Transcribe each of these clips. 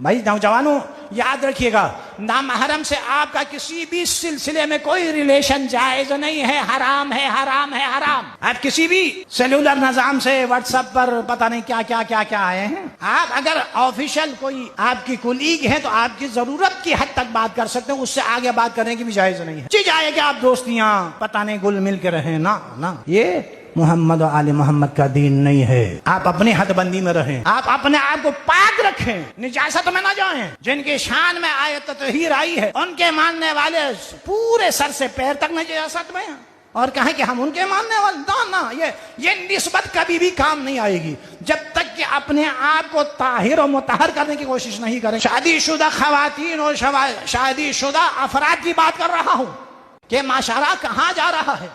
بھائی نوجوانوں یاد رکھیے گا، نامحرم سے آپ کا کسی بھی سلسلے میں کوئی ریلیشن جائز نہیں ہے، حرام ہے، حرام ہے، حرام۔ آپ کسی بھی سیلولر نظام سے واٹس ایپ پر پتہ نہیں کیا کیا کیا کیا آئے ہیں، آپ اگر آفیشل کوئی آپ کی کولیگ ہے تو آپ کی ضرورت کی حد تک بات کر سکتے ہیں، اس سے آگے بات کرنے کی بھی جائز نہیں ہے۔ جی جائے کہ آپ دوستیاں پتہ نہیں گل مل کے رہیں، نہ یہ محمد و آل محمد کا دین نہیں ہے۔ آپ اپنی حد بندی میں رہیں، آپ اپنے آپ کو پاک رکھیں، نجاست میں نہ جائیں۔ جن کی شان میں آیت تطہیر آئی ہے ان کے ماننے والے پورے سر سے پیر تک نجاست میں ہیں، اور کہیں کہ ہم ان کے ماننے والے، نہ یہ نسبت کبھی بھی کام نہیں آئے گی جب تک کہ اپنے آپ کو طاہر و مطہر کرنے کی کوشش نہیں کریں۔ شادی شدہ خواتین اور شادی شدہ افراد کی بات کر رہا ہوں کہ معاشرہ کہاں جا رہا ہے۔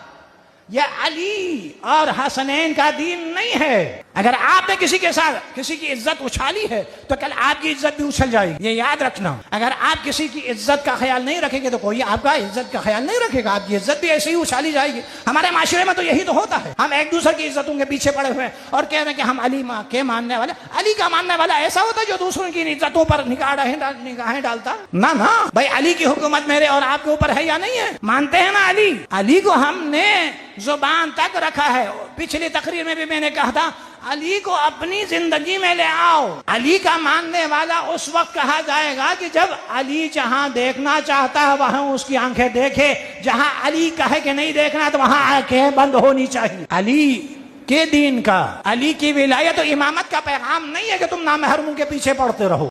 یہ علی اور حسنین کا دین نہیں ہے۔ اگر آپ نے کسی کے ساتھ کسی کی عزت اچھالی ہے تو کل آپ کی عزت بھی اچھل جائے گی، یہ یاد رکھنا۔ اگر آپ کسی کی عزت کا خیال نہیں رکھیں گے تو کوئی آپ کا عزت کا خیال نہیں رکھے گا، آپ کی عزت بھی ایسے ہی اچھالی جائے گی۔ ہمارے معاشرے میں تو یہی تو ہوتا ہے، ہم ایک دوسرے کی عزتوں کے پیچھے پڑے ہوئے اور کہہ رہے ہیں کہ ہم علی کے ماننے والے۔ علی کا ماننے والا ایسا ہوتا ہے جو دوسروں کی عزتوں پر نگاہیں ڈالتا؟ نہ بھائی، علی کی حکومت میرے اور آپ کے اوپر ہے یا نہیں ہے؟ مانتے ہیں نا علی کو ہم نے زبان تک رکھا ہے۔ پچھلی تقریر میں بھی میں نے کہا تھا، علی کو اپنی زندگی میں لے آؤ۔ علی کا ماننے والا اس وقت کہا جائے گا کہ جب علی جہاں دیکھنا چاہتا ہے وہاں اس کی آنکھیں دیکھے، جہاں علی کہے کہ نہیں دیکھنا تو وہاں آنکھیں بند ہونی چاہیے۔ علی کے دین کا، علی کی ولایت و امامت کا پیغام نہیں ہے کہ تم نامحرموں کے پیچھے پڑتے رہو۔